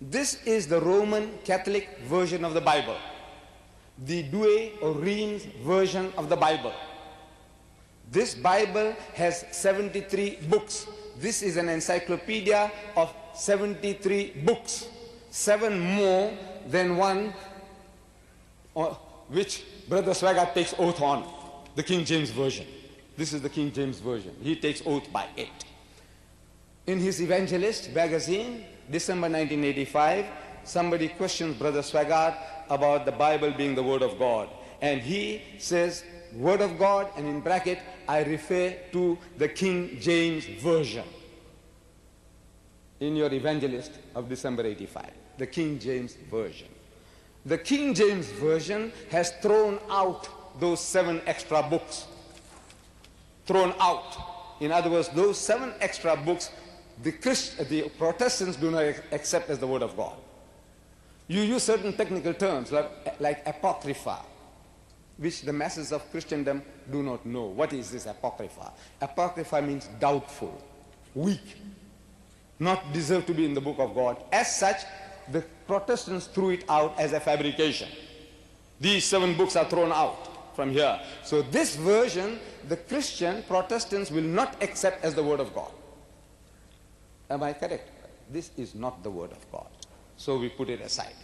This is the Roman Catholic version of the Bible, the Douay or Reims version of the Bible. This Bible has 73 books. This is an encyclopedia of 73 books, 7 more than one which Brother Swaggart takes oath on, the King James Version. This is the King James Version. He takes oath by it. In his Evangelist magazine, December 1985, somebody questions Brother Swaggart about the Bible being the Word of God. And he says, Word of God, and in bracket, I refer to the King James Version. In your Evangelist of December 85, the King James Version. The King James Version has thrown out those 7 extra books. Thrown out. In other words, those 7 extra books, the Protestants do not accept as the Word of God. You use certain technical terms like apocrypha, which the masses of Christendom do not know. What is this apocrypha? Apocrypha means doubtful, weak, not deserve to be in the book of God. As such, the Protestants threw it out as a fabrication. These 7 books are thrown out from here. So this version, the Christian Protestants will not accept as the Word of God. Am I correct? This is not the Word of God. So we put it aside.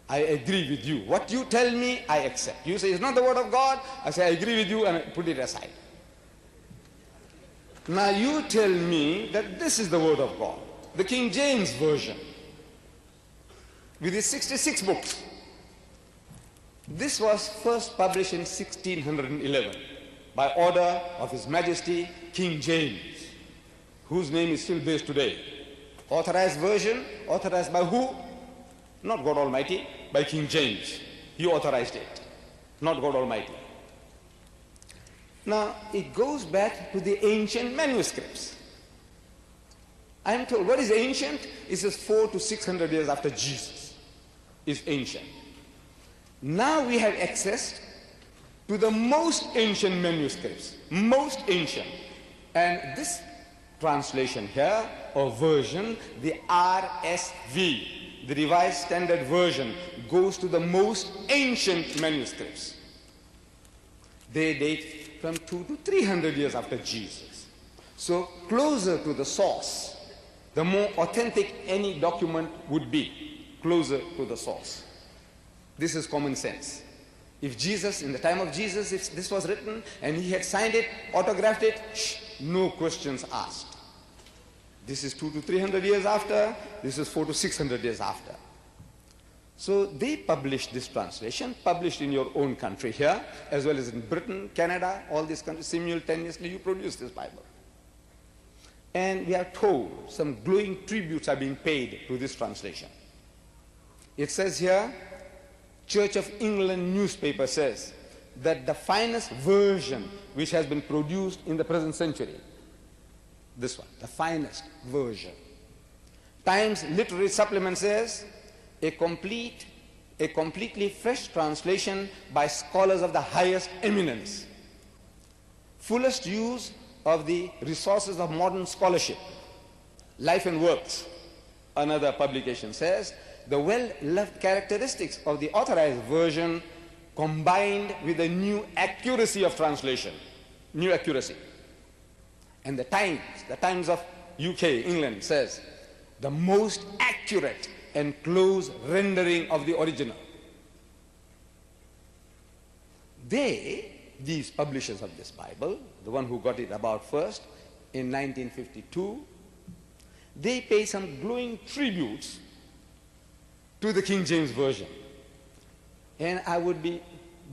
I agree with you. What you tell me, I accept. You say it's not the Word of God, I say I agree with you and I put it aside. Now you tell me that this is the Word of God, the King James Version, with its 66 books. This was first published in 1611 by order of His Majesty King James, whose name is still based today. Authorized version, authorized by who? Not God Almighty, by King James. He authorized it, not God Almighty. Now, it goes back to the ancient manuscripts. I am told, what is ancient? It says 400 to 600 years after Jesus is ancient. Now we have access to the most ancient manuscripts, most ancient. And this translation here, or version, the RSV, the Revised Standard Version, goes to the most ancient manuscripts. They date from 200 to 300 years after Jesus. So closer to the source, the more authentic any document would be, closer to the source. This is common sense. If Jesus, in the time of Jesus, if this was written and he had signed it, autographed it, no questions asked. This is 200 to 300 years after, this is 400 to 600 years after. So they published this translation, published in your own country here, as well as in Britain, Canada, all these countries, simultaneously you produce this Bible. And we are told some glowing tributes are being paid to this translation. It says here, Church of England newspaper says that the finest version which has been produced in the present century, this one, the finest version. Times Literary Supplement says a completely fresh translation by scholars of the highest eminence. Fullest use of the resources of modern scholarship. Life and Works, another publication, says the well-loved characteristics of the authorized version combined with the new accuracy of translation. New accuracy. And the Times of UK, England, says the most accurate and close rendering of the original. These publishers of this Bible, the one who got it about first in 1952, they pay some glowing tributes to the King James Version. And I would be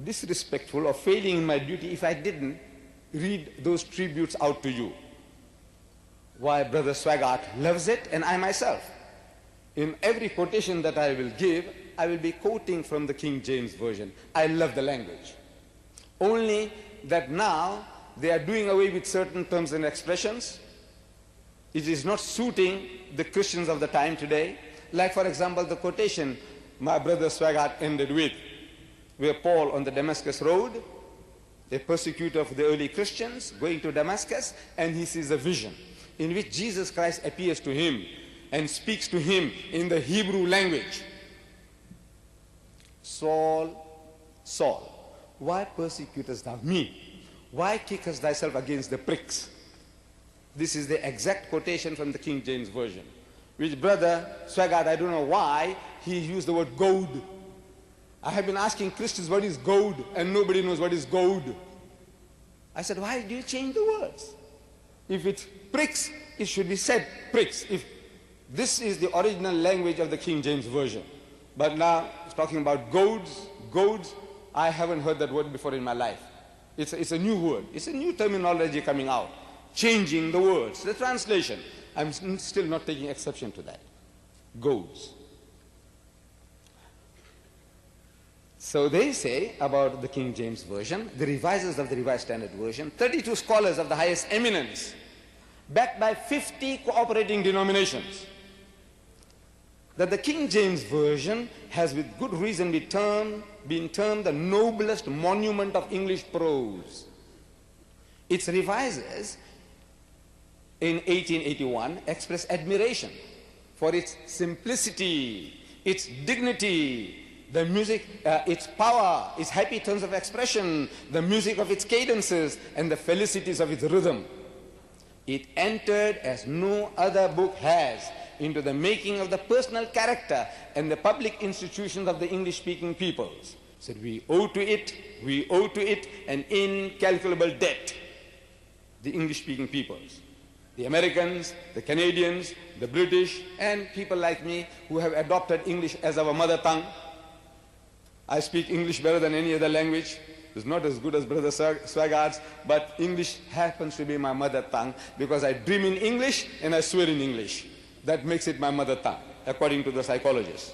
disrespectful or failing in my duty if I didn't read those tributes out to you. Why, Brother Swaggart loves it, and I myself. In every quotation that I will give, I will be quoting from the King James Version. I love the language. Only that now they are doing away with certain terms and expressions. It is not suiting the Christians of the time today. Like, for example, the quotation my Brother Swaggart ended with, where Paul on the Damascus road, a persecutor of the early Christians, going to Damascus, and he sees a vision in which Jesus Christ appears to him and speaks to him in the Hebrew language. Saul, Saul, why persecutest thou me? Why kickest thyself against the pricks? This is the exact quotation from the King James Version, which Brother Swaggart, I don't know why, he used the word goad. I have been asking Christians what is goad, and nobody knows what is goad. I said, why do you change the words? If it's pricks, it should be said pricks. If this is the original language of the King James Version. But now it's talking about goads. Goads, I haven't heard that word before in my life. It's a new word. It's a new terminology coming out. Changing the words, the translation. I'm still not taking exception to that. Goads. So they say about the King James Version, the revisers of the Revised Standard Version, 32 scholars of the highest eminence, backed by 50 cooperating denominations, that the King James Version has with good reason been termed the noblest monument of English prose. Its revisers in 1881 expressed admiration for its simplicity, its dignity, the music, its power, its happy tones of expression, the music of its cadences, and the felicities of its rhythm. It entered as no other book has into the making of the personal character and the public institutions of the English-speaking peoples. So we owe to it an incalculable debt, the English-speaking peoples. The Americans, the Canadians, the British, and people like me who have adopted English as our mother tongue. I speak English better than any other language. It's not as good as Brother Swaggart's, but English happens to be my mother tongue because I dream in English and I swear in English. That makes it my mother tongue, according to the psychologists.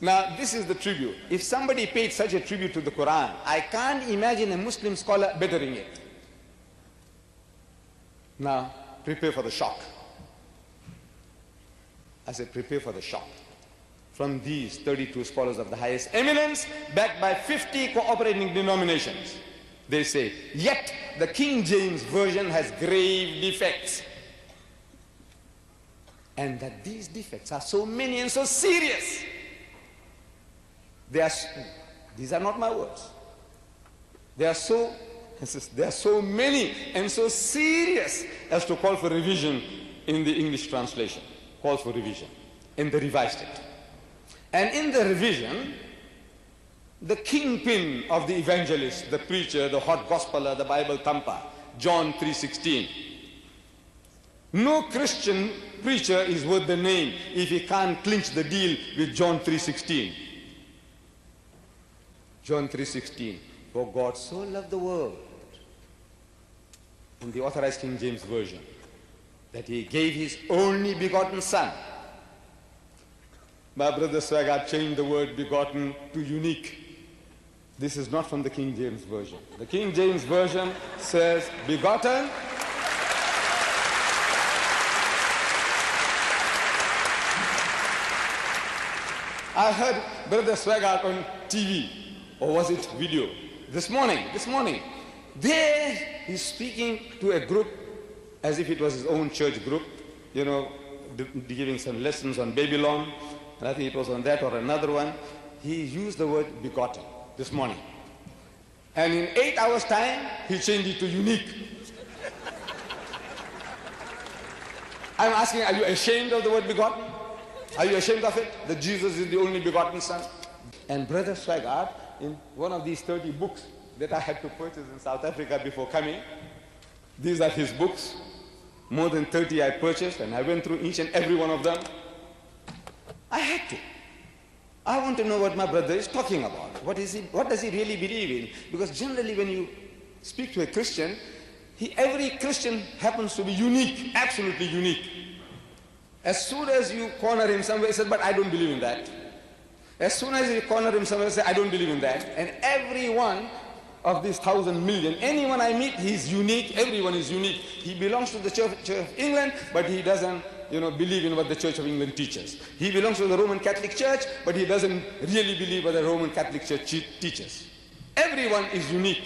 Now, this is the tribute. If somebody paid such a tribute to the Quran, I can't imagine a Muslim scholar bettering it. Now, prepare for the shock. I said, prepare for the shock. From these 32 scholars of the highest eminence, backed by 50 cooperating denominations, they say, yet the King James Version has grave defects. And that these defects are so many and so serious. These are not my words. They are so many and so serious as to call for revision in the English translation. Calls for revision. And they revised it. And in the revision, the kingpin of the evangelist, the preacher, the hot gospeler, the Bible thumper, John 3:16. No Christian preacher is worth the name if he can't clinch the deal with John 3:16. John 3:16. For God so loved the world, in the Authorized King James Version, that he gave his only begotten Son. My brother Swaggart changed the word begotten to unique. This is not from the King James Version. The King James Version says begotten. I heard Brother Swaggart on TV, or was it video, this morning. There he's speaking to a group as if it was his own church group, you know, giving some lessons on Babylon, and I think it was on that or another one. He used the word begotten this morning. And in 8 hours' time, he changed it to unique. I'm asking, are you ashamed of the word begotten? Are you ashamed of it? That Jesus is the only begotten Son? And Brother Swaggart, in one of these 30 books that I had to purchase in South Africa before coming, these are his books. More than 30 I purchased, and I went through each and every one of them. I had to. I want to know what my brother is talking about. What does he really believe in? Because generally when you speak to a Christian, every Christian happens to be unique, absolutely unique. As soon as you corner him somewhere, he says, but I don't believe in that. As soon as you corner him somewhere, he says, I don't believe in that. And every one of these 1,000 million, anyone I meet, he's unique, everyone is unique. He belongs to the Church of England, but he doesn't believe in what the Church of England teaches. He belongs to the Roman Catholic Church, but he doesn't really believe what the Roman Catholic Church teaches. Everyone is unique.